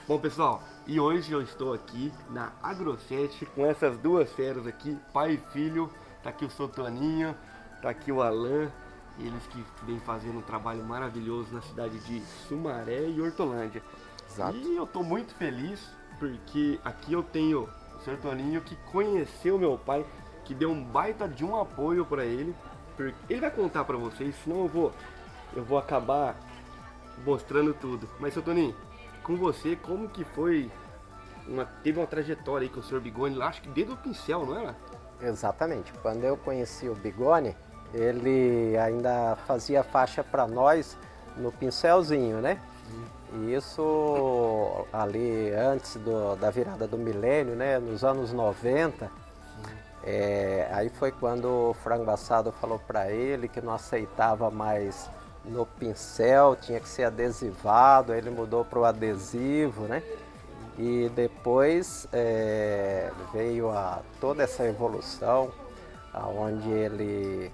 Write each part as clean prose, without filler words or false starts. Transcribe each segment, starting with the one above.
Bom, pessoal, e hoje eu estou aqui na Agrofest com essas duas feras aqui, pai e filho. Tá aqui o seu Toninho, tá aqui o Alan, eles que vêm fazendo um trabalho maravilhoso na cidade de Sumaré e Hortolândia. Exato. E eu tô muito feliz porque aqui eu tenho o seu Toninho que conheceu meu pai, que deu um baita de um apoio para ele. Ele vai contar para vocês, senão eu vou acabar mostrando tudo. Mas, seu Toninho, com você, como que foi? Teve uma trajetória aí com o Sr. Bigoni lá, acho que desde o pincel, não era? Exatamente. Quando eu conheci o Bigoni, ele ainda fazia faixa para nós no pincelzinho, né? E isso ali antes da virada do milênio, né? Nos anos 90. Aí foi quando o Frango Assado falou para ele que não aceitava mais no pincel, tinha que ser adesivado, aí ele mudou para o adesivo, né? E depois veio toda essa evolução, onde ele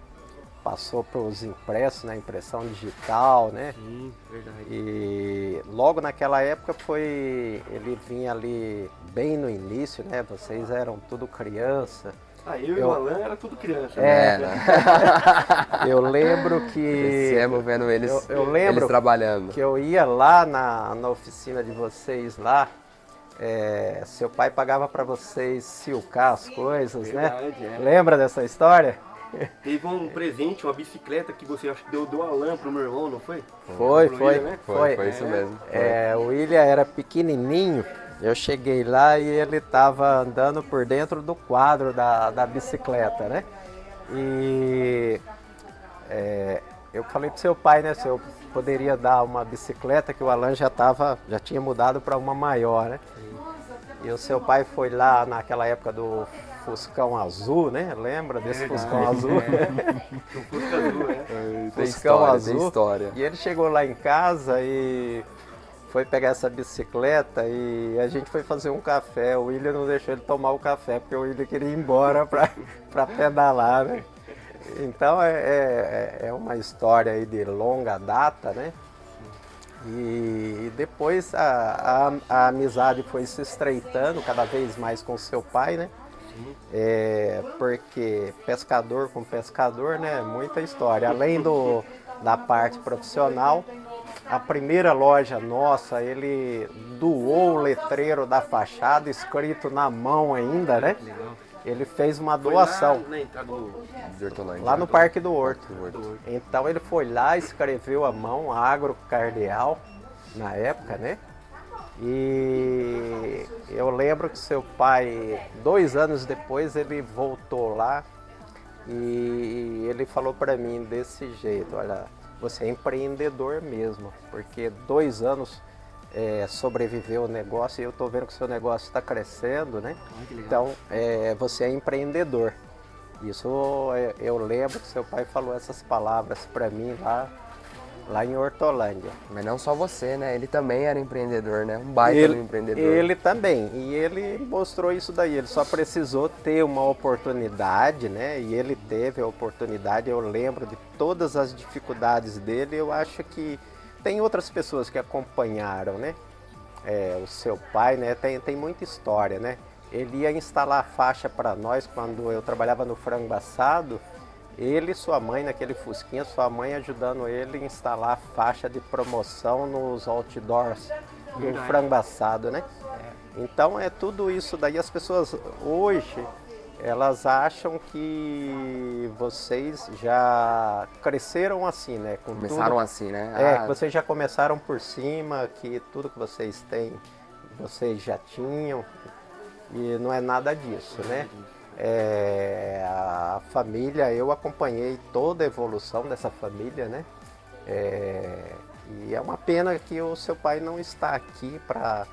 passou para os impressos, né? Impressão digital, né? Sim, verdade. E logo naquela época ele vinha ali bem no início, né? Vocês eram tudo criança. Eu e o Alan era tudo criança, né? né? Eu lembro que... Crescemos vendo eles, eu lembro eles trabalhando. que eu ia lá na oficina de vocês lá, seu pai pagava para vocês silcar as coisas, Verdade, né? Lembra dessa história? Teve um presente, uma bicicleta que você acho que deu do Alan pro meu irmão, não foi? Foi. Foi isso mesmo. O William era pequenininho, eu cheguei lá e ele estava andando por dentro do quadro da bicicleta, né? E eu falei pro seu pai, né, se eu poderia dar uma bicicleta, que o Alan já tinha mudado para uma maior, né? E o seu pai foi lá naquela época do Fuscão Azul, né? Lembra desse Fuscão Azul? O Fusca Azul, né? Fuscão Azul. Tem história. E ele chegou lá em casa e foi pegar essa bicicleta e a gente foi fazer um café. O William não deixou ele tomar o café, porque o William queria ir embora para pedalar, né? Então é uma história aí de longa data, né? E depois a amizade foi se estreitando cada vez mais com seu pai, né? Porque pescador com pescador, né? Muita história. Além da parte profissional, a primeira loja nossa, ele doou o letreiro da fachada, escrito na mão ainda, né? Ele fez uma doação. Na entrada De Hortolândia. Lá no Parque do Horto. Então ele foi lá, escreveu a mão, Agro Cardeal, na época, né? E eu lembro que seu pai, 2 anos depois, ele voltou lá e ele falou para mim desse jeito: olha, você é empreendedor mesmo, porque 2 anos sobreviveu o negócio e eu estou vendo que o seu negócio está crescendo, né? Então, você é empreendedor. Isso eu lembro que seu pai falou essas palavras para mim lá em Hortolândia. Mas não só você, né? Ele também era empreendedor, né? Um baita do empreendedor. Ele também. E ele mostrou isso daí. Ele só precisou ter uma oportunidade, né? E ele teve a oportunidade. Eu lembro de todas as dificuldades dele. Eu acho que tem outras pessoas que acompanharam, né? O seu pai, né? Tem muita história, né? Ele ia instalar faixa para nós quando eu trabalhava no Frango Assado. Ele e sua mãe, naquele Fusquinha, sua mãe ajudando ele a instalar faixa de promoção nos outdoors do Frango Assado, né? Então tudo isso daí. As pessoas hoje, elas acham que vocês já cresceram assim, né? Começaram assim, né? Que vocês já começaram por cima, que tudo que vocês têm, vocês já tinham. E não é nada disso, né? A família, eu acompanhei toda a evolução dessa família, né? E é uma pena que o seu pai não está aqui para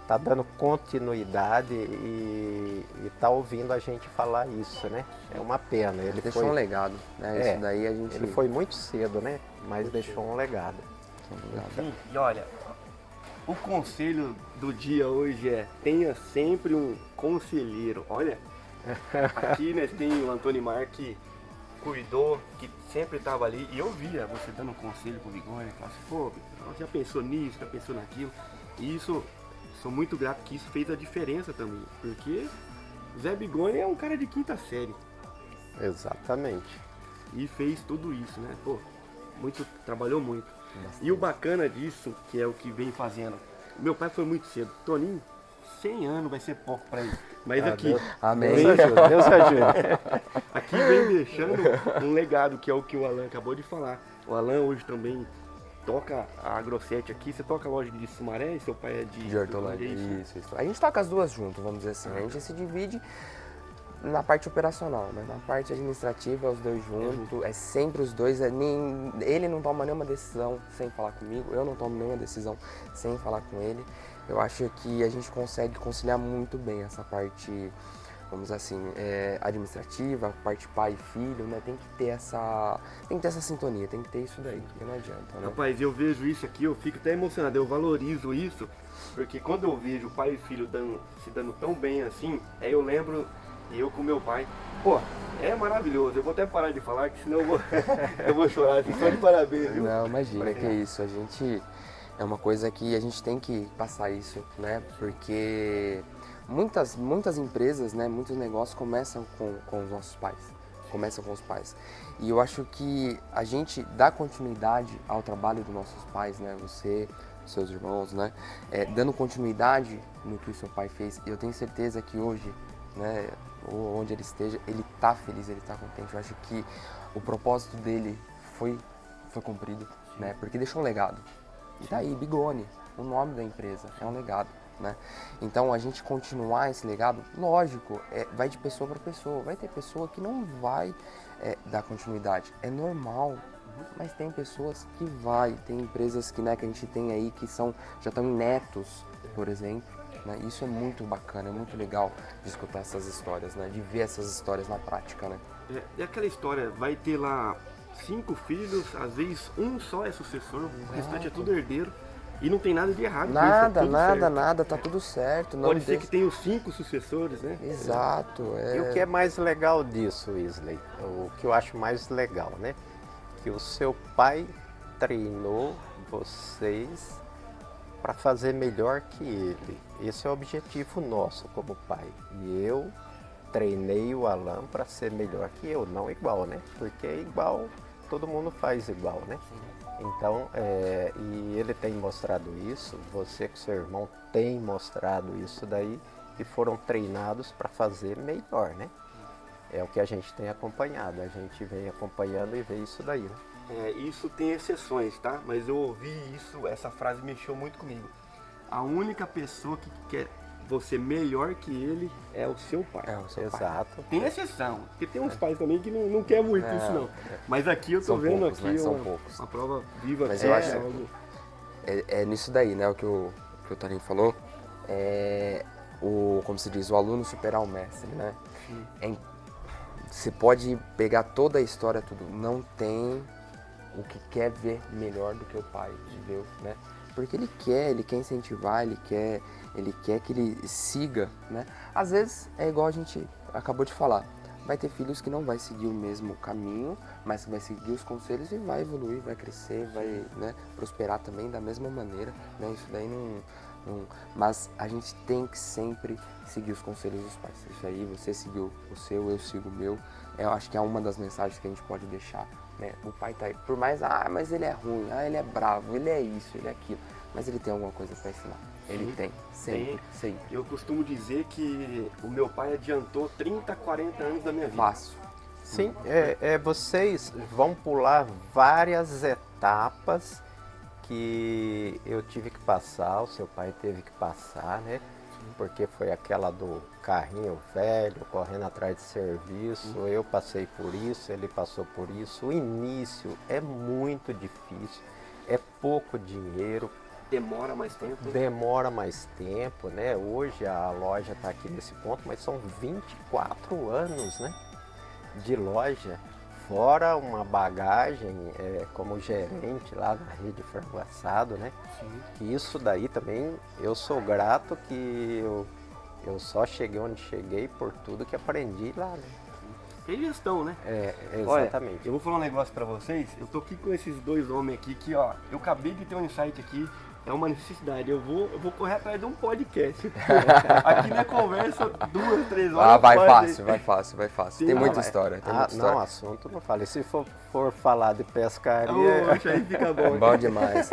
estar dando continuidade e tá ouvindo a gente falar isso, né? É uma pena. Ele deixou um legado, né? Isso daí a gente... Ele foi muito cedo, né? Mas deixou um legado. Sim, e olha, o conselho do dia hoje tenha sempre um conselheiro. Olha, aqui nós tem o Antônio Mar que cuidou, que sempre estava ali, e eu via você dando conselho pro Bigoni, falava assim, pô, já pensou nisso, já pensou naquilo, e isso sou muito grato que isso fez a diferença também. Porque Zé Bigoni é um cara de quinta série. Exatamente. E fez tudo isso, né? Pô, trabalhou muito. E o bacana disso, que é o que vem fazendo. Meu pai foi muito cedo. Toninho, 100 anos vai ser pouco pra ele. Mas aqui, Deus, Amém. Deus ajuda, Deus ajuda. aqui vem deixando um legado, que é o que o Alan acabou de falar. O Alan hoje também toca a Agrosete aqui. Você toca a loja de Sumaré e seu pai é de Hortolândia. é isso? Isso. A gente toca as duas juntas, vamos dizer assim. A gente se divide na parte operacional, né? Na parte administrativa, os dois juntos. É sempre os dois. Ele não toma nenhuma decisão sem falar comigo. Eu não tomo nenhuma decisão sem falar com ele. Eu acho que a gente consegue conciliar muito bem essa parte, vamos dizer assim, administrativa, a parte pai e filho, né? Tem que ter essa sintonia, tem que ter isso daí, porque não adianta, né? Rapaz, eu vejo isso aqui, eu fico até emocionado, eu valorizo isso, porque quando eu vejo pai e filho se dando tão bem assim, aí eu lembro eu com meu pai. Pô, é maravilhoso, eu vou até parar de falar, que senão eu vou chorar, assim, só de parabéns, viu? Não, imagina, que isso, a gente... É uma coisa que a gente tem que passar isso, né? Porque muitas empresas, né? Muitos negócios começam com os nossos pais. Começam com os pais. E eu acho que a gente dá continuidade ao trabalho dos nossos pais, né? Você, seus irmãos, né? Dando continuidade no que o seu pai fez. E eu tenho certeza que hoje, né? Onde ele esteja, ele tá feliz, ele tá contente. Eu acho que o propósito dele foi cumprido, né? Porque deixou um legado. E tá aí, Bigoni, o nome da empresa, é um legado, né? Então, a gente continuar esse legado, lógico, vai de pessoa para pessoa. Vai ter pessoa que não vai dar continuidade, é normal, mas tem pessoas que vai. Tem empresas que, né, que a gente tem aí que já estão em netos, por exemplo. Né? Isso é muito bacana, é muito legal de escutar essas histórias, né? De ver essas histórias na prática, né? É aquela história, vai ter lá 5 filhos, às vezes um só é sucessor, o restante é tudo herdeiro. E não tem nada de errado com isso, nada, tá tudo certo. Pode ser que tenha os 5 sucessores, né? Exato. E o que é mais legal disso, Wesley? O que eu acho mais legal, né? Que o seu pai treinou vocês para fazer melhor que ele. Esse é o objetivo nosso como pai. E eu treinei o Alan para ser melhor que eu, não igual, né? Porque igual, todo mundo faz igual, né? Então, e ele tem mostrado isso, você com seu irmão tem mostrado isso daí, e foram treinados para fazer melhor, né? É o que a gente tem acompanhado, a gente vem acompanhando e vê isso daí, né? Isso tem exceções, tá? Mas eu ouvi isso, essa frase mexeu muito comigo. A única pessoa que quer você melhor que ele é o seu pai. É o seu pai. Exato. Tem exceção, porque tem uns pais também que não quer muito isso não. Mas aqui eu tô São vendo poucos, aqui né? São poucos. uma prova viva. Mas que eu acho algo... É nisso daí, né? O que o Torinho falou. Como se diz, o aluno superar o mestre, né? Você pode pegar toda a história, tudo. Não tem o que quer ver melhor do que o pai de Deus, né? Porque ele quer incentivar, ele quer que ele siga, né? Às vezes é igual a gente acabou de falar, vai ter filhos que não vai seguir o mesmo caminho, mas que vai seguir os conselhos e vai evoluir, vai crescer, vai, né, prosperar também da mesma maneira, né? Isso daí não... Mas a gente tem que sempre seguir os conselhos dos pais. Isso aí, você seguiu o seu, eu sigo o meu. Eu acho que é uma das mensagens que a gente pode deixar, né? O pai tá aí, por mais, mas ele é ruim, ele é bravo, ele é isso, ele é aquilo. Mas ele tem alguma coisa para ensinar. Ele tem, sempre. Eu costumo dizer que o meu pai adiantou 30, 40 anos da minha vida. Fácil. Sim, vocês vão pular várias etapas que eu tive que passar, o seu pai teve que passar, né? Porque foi aquela do carrinho velho, correndo atrás de serviço, eu passei por isso, ele passou por isso. O início é muito difícil, é pouco dinheiro. Demora mais tempo. Demora mais tempo, né? Hoje a loja está aqui nesse ponto, mas são 24 anos, né? De loja. Fora uma bagagem como gerente lá na Rede Frango Assado, né? Sim. Que isso daí também, eu sou grato que eu só cheguei onde cheguei por tudo que aprendi lá, né? Tem gestão, né? Exatamente. Olha, eu vou falar um negócio pra vocês, eu tô aqui com esses dois homens aqui que, ó, eu acabei de ter um insight aqui, é uma necessidade. Eu vou correr atrás de um podcast. Aqui na conversa, 2, 3 horas. Ah, vai fácil. Tem muita história. Não, assunto não fala. E se for falar de pescaria... Aí fica bom. Bom demais.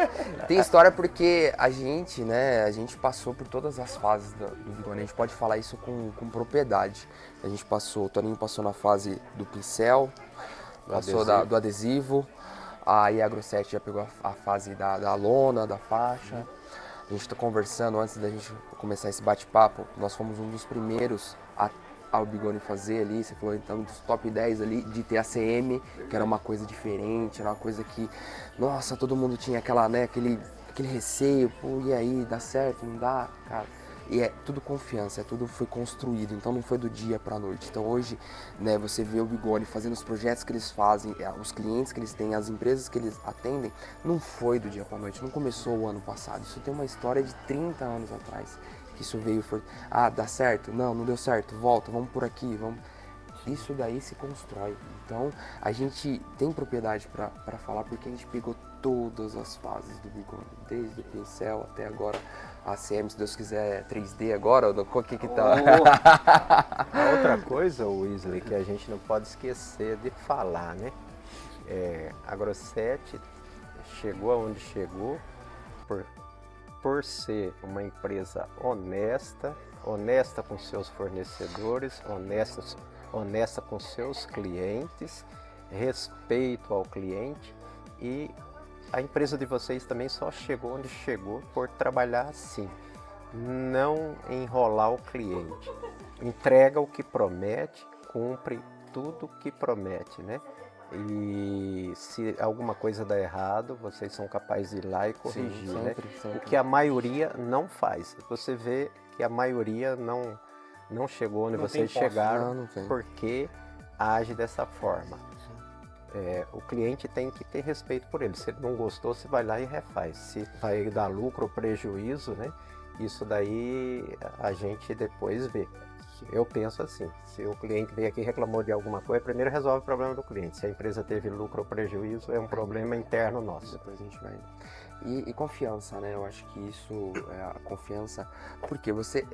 Tem história porque a gente, né, passou por todas as fases do Bigoni. A gente pode falar isso com propriedade. O Toninho passou na fase do pincel, do adesivo. Aí a Grossetti já pegou a fase da lona, da faixa. A gente está conversando, antes da gente começar esse bate-papo, nós fomos um dos primeiros ao Bigoni fazer ali, você falou então dos top 10 ali, de ter ACM, que era uma coisa diferente, era uma coisa que, nossa, todo mundo tinha aquele receio, pô, e aí, dá certo, não dá, cara? E é tudo confiança, tudo foi construído, então não foi do dia para a noite. Então hoje, né, você vê o Bigoni fazendo os projetos que eles fazem, os clientes que eles têm, as empresas que eles atendem, não foi do dia para a noite, não começou o ano passado. Isso tem uma história de 30 anos atrás, que isso veio, dá certo? Não deu certo, volta, vamos por aqui, vamos... Isso daí se constrói. Então a gente tem propriedade para falar porque a gente pegou todas as fases do Bigoni, desde o pincel até agora a ACM, se Deus quiser 3D agora, o que tá? A outra coisa, Wesley, que a gente não pode esquecer de falar, né? A Grossetti chegou aonde chegou por ser uma empresa honesta com seus fornecedores, honesta com seus clientes, respeito ao cliente, e a empresa de vocês também só chegou onde chegou por trabalhar assim, não enrolar o cliente. Entrega o que promete, cumpre tudo o que promete, né? E se alguma coisa dá errado, vocês são capazes de ir lá e corrigir, sim, né? sempre. O que a maioria não faz. Você vê que a maioria não chegou onde vocês chegaram porque age dessa forma. O cliente tem que ter respeito por ele. Se ele não gostou, você vai lá e refaz. Se vai dar lucro ou prejuízo, né? Isso daí a gente depois vê. Eu penso assim, se o cliente veio aqui e reclamou de alguma coisa, primeiro resolve o problema do cliente. Se a empresa teve lucro ou prejuízo, é um problema interno nosso. Depois a gente vai... E confiança, né? Eu acho que isso é a confiança, porque você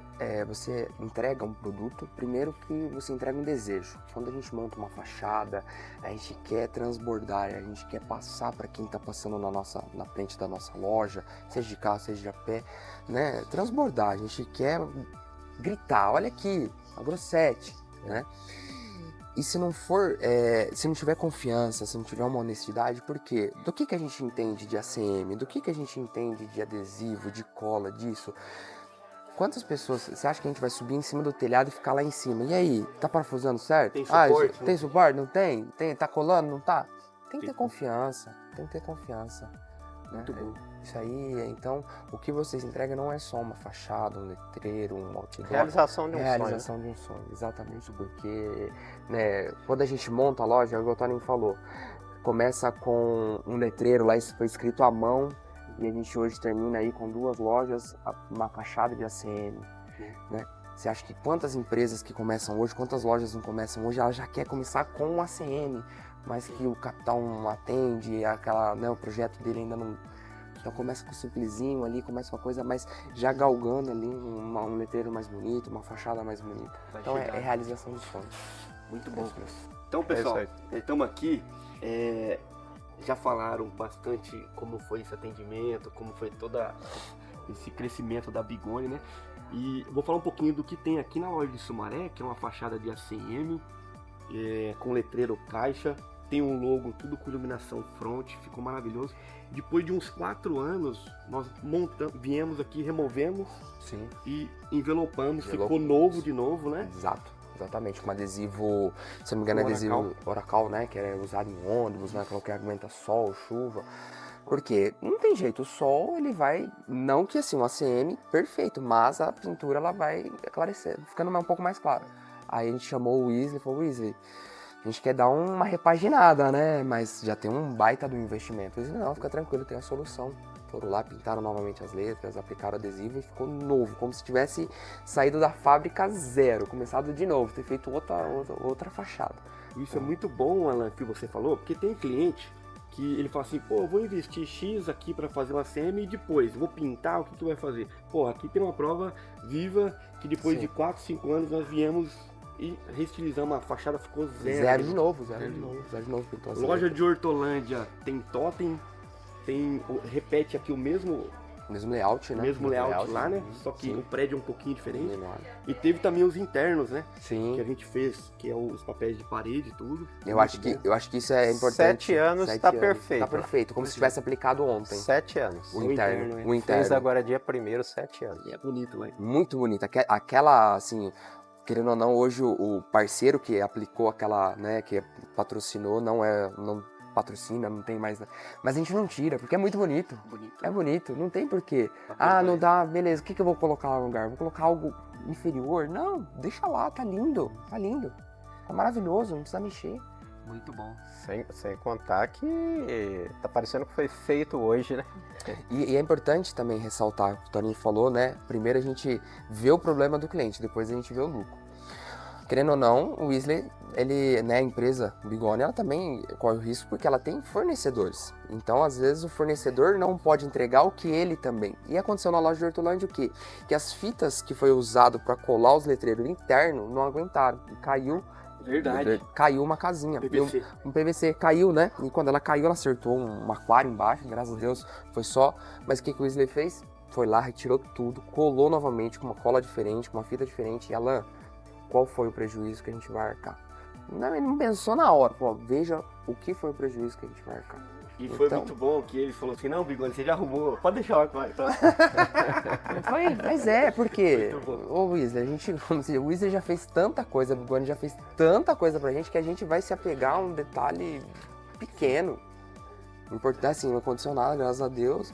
entrega um produto, primeiro que você entrega um desejo. Quando a gente monta uma fachada, a gente quer transbordar, a gente quer passar para quem está passando na frente da nossa loja, seja de carro, seja de a pé, né? Transbordar, a gente quer gritar, olha aqui, a Grossetti, né? E se não for, se não tiver confiança, se não tiver uma honestidade, por quê? Do que a gente entende de ACM? Do que a gente entende de adesivo, de cola, disso? Quantas pessoas, você acha que a gente vai subir em cima do telhado e ficar lá em cima? E aí, tá parafusando certo? Tem suporte? Tem suporte? Não tem? Tá colando? Não tá? Tem que ter confiança, Muito bom. Isso aí, então, o que vocês entregam não é só uma fachada, um letreiro, um outdoor. Realização de um sonho. Realização de um sonho, exatamente, porque, né, quando a gente monta a loja, o Toninho falou, começa com um letreiro lá, foi escrito à mão, e a gente hoje termina aí com 2 lojas, uma fachada de ACM, né? Você acha que quantas empresas que começam hoje, quantas lojas não começam hoje, ela já quer começar com um ACM, mas que o capital não atende, o projeto dele ainda não... Então começa com simplesinho ali, começa com uma coisa mais já galgando ali, um letreiro mais bonito, uma fachada mais bonita. Então é realização de sonhos. Muito bom. Então, pessoal, estamos aqui, já falaram bastante como foi esse atendimento, como foi todo esse crescimento da Bigoni, né? E vou falar um pouquinho do que tem aqui na loja de Sumaré, que é uma fachada de ACM, com letreiro caixa, tem um logo tudo com iluminação front, ficou maravilhoso. Depois de uns 4 anos, nós viemos aqui, removemos. Sim. E envelopamos, ficou novo de novo, né? Exatamente, com adesivo, se não me engano, adesivo Oracal, né? Que é usado em ônibus, né? Que aguenta sol, chuva. Porque não tem jeito, o sol ele vai, não que assim, um ACM perfeito, mas a pintura ela vai esclarecer, ficando um pouco mais clara. Aí a gente chamou o Wesley e falou, Wesley, a gente quer dar uma repaginada, né? Mas já tem um baita do investimento. Eles não, fica tranquilo, tem a solução. Foram lá, pintaram novamente as letras, aplicaram adesivo e ficou novo, como se tivesse saído da fábrica zero, começado de novo, ter feito outra fachada. Isso é muito bom, Alan, que você falou, porque tem cliente que ele fala assim, pô, eu vou investir X aqui para fazer uma semi e depois vou pintar, o que tu vai fazer? Pô, aqui tem uma prova viva que depois Sim. de 4, 5 anos nós viemos e reestilizamos, a fachada ficou zero. Zero de novo, pintou assim. Loja de Hortolândia tem totem, repete aqui o mesmo layout, né? mesmo layout lá, né? Só que Sim. o prédio é um pouquinho diferente. Menor. E teve também os internos, né? Sim. Que a gente fez, que é os papéis de parede e tudo. Eu acho que isso é importante. 7 anos tá perfeito. Tá perfeito, como se tivesse aplicado ontem. 7 anos. O O interno. interno, O interno. Fez agora dia 1º, 7 anos. E é bonito lá. Muito bonito. Aquela, assim, querendo ou não, hoje o parceiro que aplicou aquela, né, que patrocinou, não patrocina, não tem mais. Mas a gente não tira, porque é muito bonito. É bonito, não tem porquê. Não dá, beleza, o que eu vou colocar lá no lugar? Vou colocar algo inferior? Não, deixa lá, tá lindo, tá lindo. Tá maravilhoso, não precisa mexer. Muito bom. Sem contar que tá parecendo que foi feito hoje, né? E é importante também ressaltar, o que o Toninho falou, né? Primeiro a gente vê o problema do cliente, depois a gente vê o lucro. Querendo ou não, o Weasley, a empresa Bigoni, ela também corre o risco porque ela tem fornecedores. Então, às vezes, o fornecedor não pode entregar o que ele também. E aconteceu na loja de Hortolândia o quê? Que as fitas que foi usado para colar os letreiros internos não aguentaram. E caiu. Verdade. Caiu uma casinha. PVC. Um PVC caiu, né? E quando ela caiu, ela acertou um aquário embaixo, graças a Deus, foi só. Mas o que o Weasley fez? Foi lá, retirou tudo, colou novamente com uma cola diferente, com uma fita diferente. E ela, qual foi o prejuízo que a gente vai arcar? Não, ele não pensou na hora. Pô, veja o que foi o prejuízo que a gente vai arcar. E foi Então- muito bom que ele falou assim, não, Bigode, você já arrumou, pode deixar o aquário. Tá? Mas é, porque Muito bom. o Weasley, o Weasley já fez tanta coisa, o Bigoni já fez tanta coisa pra gente que a gente vai se apegar a um detalhe pequeno. Importante, assim, não aconteceu nada, graças a Deus.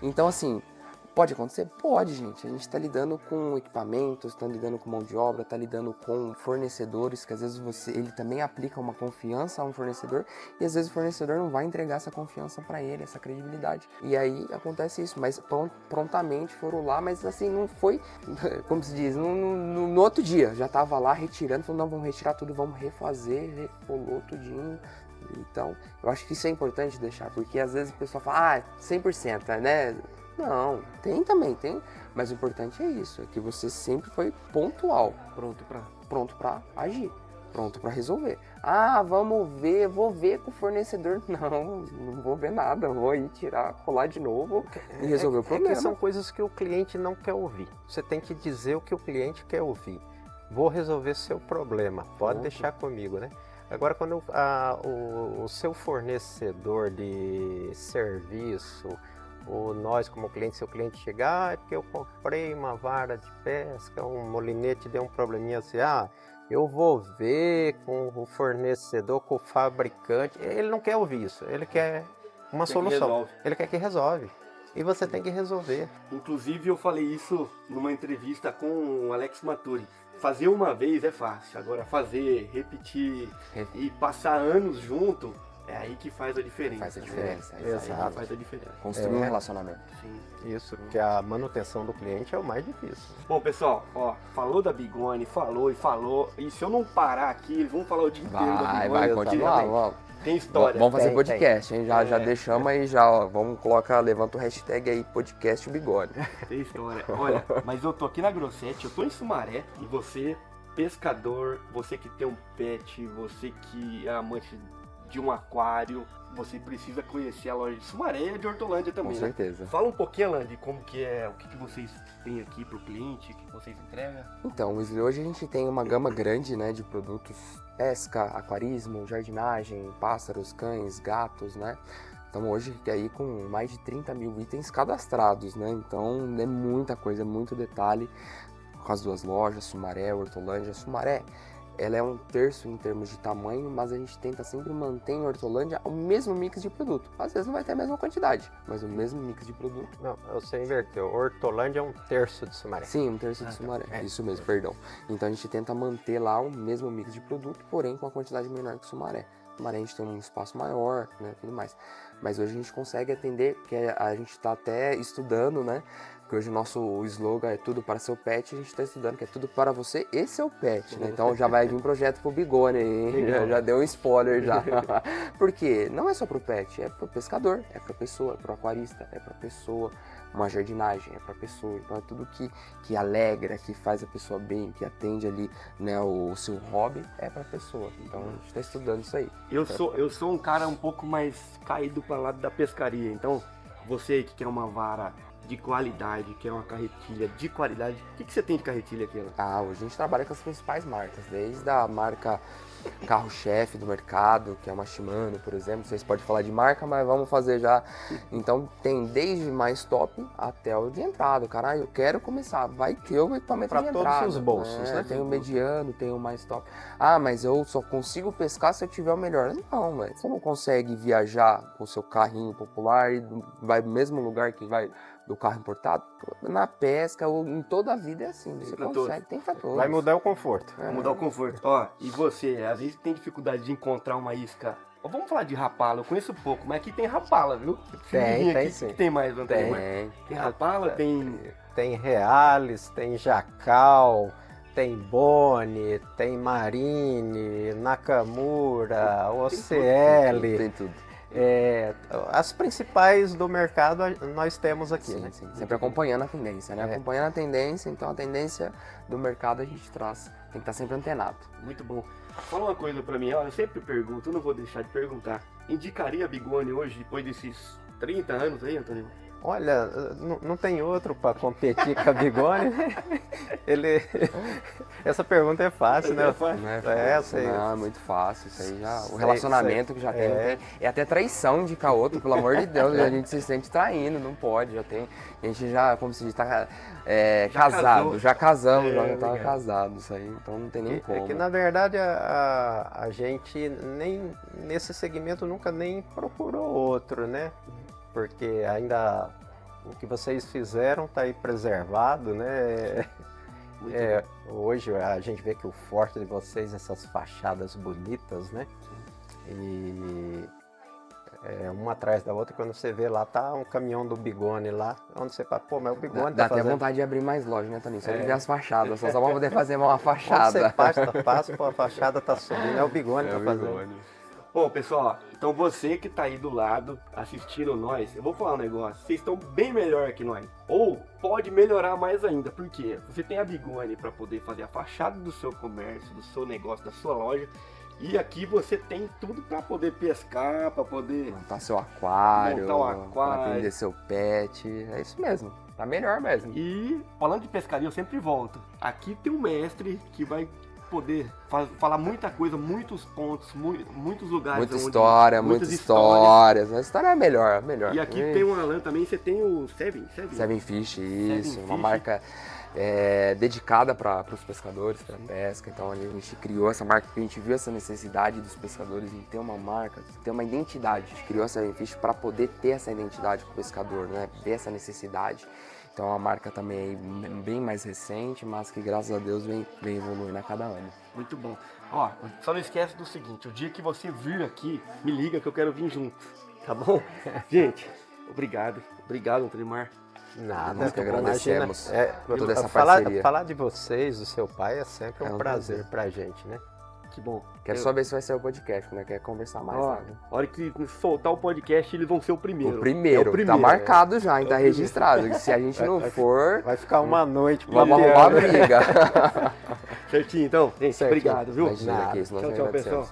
Então, assim, pode acontecer? Pode, gente. A gente tá lidando com equipamentos, tá lidando com mão de obra, tá lidando com fornecedores, que às vezes ele também aplica uma confiança a um fornecedor e às vezes o fornecedor não vai entregar essa confiança pra ele, essa credibilidade. E aí acontece isso, mas prontamente foram lá, mas assim, não foi, como se diz, no outro dia, já tava lá retirando, falou, não, vamos retirar tudo, vamos refazer, recolou tudinho. Então, eu acho que isso é importante deixar, porque às vezes o pessoal fala, 100%, né? Não, tem, mas o importante é isso, é que você sempre foi pontual, pronto pra agir, pronto pra resolver. Vamos ver, vou ver com o fornecedor. Não vou ver nada, vou aí colar de novo e resolver o problema. É que são coisas que o cliente não quer ouvir. Você tem que dizer o que o cliente quer ouvir. Vou resolver seu problema, pode deixar comigo, né? Agora, quando o seu fornecedor de serviço, ou nós como cliente, se o cliente chegar, é porque eu comprei uma vara de pesca, um molinete deu um probleminha assim, eu vou ver com o fornecedor, com o fabricante. Ele não quer ouvir isso, ele quer uma solução. Ele quer que resolve. E você tem que resolver. Inclusive eu falei isso numa entrevista com o Alex Maturi. Fazer uma vez é fácil, agora fazer, repetir e passar anos junto, é aí que faz a diferença. Faz a diferença, É aí que exato. faz a diferença. Construir um relacionamento. Sim. Isso, porque a manutenção do cliente é o mais difícil. Bom, pessoal, falou da Bigoni, falou, e se eu não parar aqui, eles vão falar o dia inteiro da Bigoni. Vai, continuar, também. vamos. Tem história. Vamos fazer Tem, podcast, hein? Já deixamos aí, vamos colocar, levanta o hashtag aí, podcast Bigode. Tem história. Olha, mas eu tô aqui na Grossetti, eu tô em Sumaré, e você, pescador, você que tem um pet, você que é amante de um aquário, você precisa conhecer a loja de Sumaré e a de Hortolândia também, Com né? certeza. Fala um pouquinho, Alan, de como que é, o que vocês têm aqui pro cliente, o que vocês entregam. Então, Weasley, hoje a gente tem uma gama grande, né, de produtos pesca, aquarismo, jardinagem, pássaros, cães, gatos, né? Então hoje aí com mais de 30 mil itens cadastrados, né? Então é muita coisa, é muito detalhe com as duas lojas, Sumaré, Hortolândia. Sumaré, ela é 1/3 em termos de tamanho, mas a gente tenta sempre manter em Hortolândia o mesmo mix de produto. Às vezes não vai ter a mesma quantidade, mas o mesmo mix de produto. Não, você inverteu. Hortolândia é 1/3 de Sumaré. Sim, 1/3 de Sumaré. Isso mesmo, perdão. Então a gente tenta manter lá o mesmo mix de produto, porém com a quantidade menor que Sumaré. Sumaré a gente tem um espaço maior, né, tudo mais. Mas hoje a gente consegue atender, que a gente está até estudando, né, Porque hoje o slogan é tudo para seu pet, a gente está estudando que é tudo para você e seu pet, né? Então já vai vir um projeto pro Bigone aí, já deu um spoiler já. Por quê? Não é só pro pet, é pro pescador, é pra pessoa, é pro aquarista, é pra pessoa, uma jardinagem, é pra pessoa. Então é tudo que alegra, que faz a pessoa bem, que atende ali, né, o seu hobby, é pra pessoa. Então a gente tá estudando isso aí. Eu sou um cara um pouco mais caído para lado da pescaria, então você que quer uma vara de qualidade, quer uma carretilha de qualidade, o que você tem de carretilha aqui, Alan? Ah, hoje a gente trabalha com as principais marcas, desde a marca carro-chefe do mercado, que é uma Shimano, por exemplo. Vocês podem falar de marca, mas vamos fazer já. Então tem desde mais top até o de entrada. Cara, eu quero começar, vai ter o equipamento Pra de todos entrada. os bolsos, né? Tem o mediano, tem o mais top. Ah, mas eu só consigo pescar se eu tiver o melhor. Não, velho. Você não consegue viajar com o seu carrinho popular e vai no mesmo lugar que vai do carro importado? Na pesca ou em toda a vida é assim. Você consegue, tem pra todos. Vai mudar o conforto. Vai mudar o conforto. Ó, e você, às vezes tem dificuldade de encontrar uma isca. Ó, vamos falar de rapala, eu conheço pouco, mas aqui tem rapala, viu? Tem aqui, sim. que tem mais, não tem? Tem rapala, tem... Tem reales, tem jacal, tem bone, tem marine, nakamura, OCL. Tem tudo. As principais do mercado nós temos aqui, Sim, né? sim. Sempre acompanhando a tendência, né? Acompanhando a tendência, então a tendência do mercado a gente traz. Tem que estar sempre antenado. Muito bom. Fala uma coisa pra mim, ó, eu sempre pergunto, eu não vou deixar de perguntar. Indicaria a Bigone hoje, depois desses 30 anos aí, Antônio? Olha, não tem outro para competir com a Bigone, né? Essa pergunta é fácil, né? Não, é muito fácil. Isso aí já. O relacionamento que já tem. É até traição indicar outro, pelo amor de Deus. A gente se sente traindo, não pode. Já tem. A gente já, como se diz, tá casado. Já casamos, já tava casado. Isso aí, então não tem nem como. É que na verdade a gente nem nesse segmento nunca nem procurou outro, né? Porque ainda o que vocês fizeram está aí preservado, né? Hoje a gente vê que o forte de vocês, essas fachadas bonitas, né? E uma atrás da outra, quando você vê lá, tá um caminhão do Bigone lá, onde você fala, pô, mas o Bigone dá tá até fazendo... vontade de abrir mais loja, né, Toninho? Só de ver as fachadas, só pra poder fazer uma fachada. Você passa, pô, a fachada tá subindo, é o Bigone que tá fazendo. Bom, pessoal, então você que tá aí do lado, assistindo nós, eu vou falar um negócio, vocês estão bem melhor que nós. Ou pode melhorar mais ainda, porque você tem a Bigone para poder fazer a fachada do seu comércio, do seu negócio, da sua loja. E aqui você tem tudo para poder pescar, para poder montar seu aquário, montar um aquário, pra atender seu pet, é isso mesmo, tá melhor mesmo. E falando de pescaria, eu sempre volto. Aqui tem um mestre que vai poder falar muita coisa, muitos pontos, muitos lugares. Muita história, muitas histórias. A história é melhor. E aqui tem o Alan também, você tem o Seven Fish, isso, uma marca dedicada para os pescadores, para pesca. Então a gente criou essa marca porque a gente viu essa necessidade dos pescadores em ter uma marca, ter uma identidade. A gente criou a Seven Fish para poder ter essa identidade com o pescador, né? Ver essa necessidade. Então é uma marca também bem mais recente, mas que graças a Deus vem evoluindo a cada ano. Muito bom. Ó, só não esquece do seguinte, o dia que você vir aqui, me liga que eu quero vir junto, tá bom? Gente, obrigado, Antônio. Nada, nós que agradecemos por toda essa falar, parceria. Falar de vocês, do seu pai, é sempre um prazer pra gente, né? Que bom. Quero só ver se vai ser o podcast, né? Quer conversar mais. A hora que soltar o podcast, eles vão ser o primeiro. O primeiro. Tá marcado já, tá registrado. Se a gente não for... Vai ficar uma noite. Vamos arrumar briga. Certinho, então. Gente, obrigado, viu? Imagina, tchau, pessoal.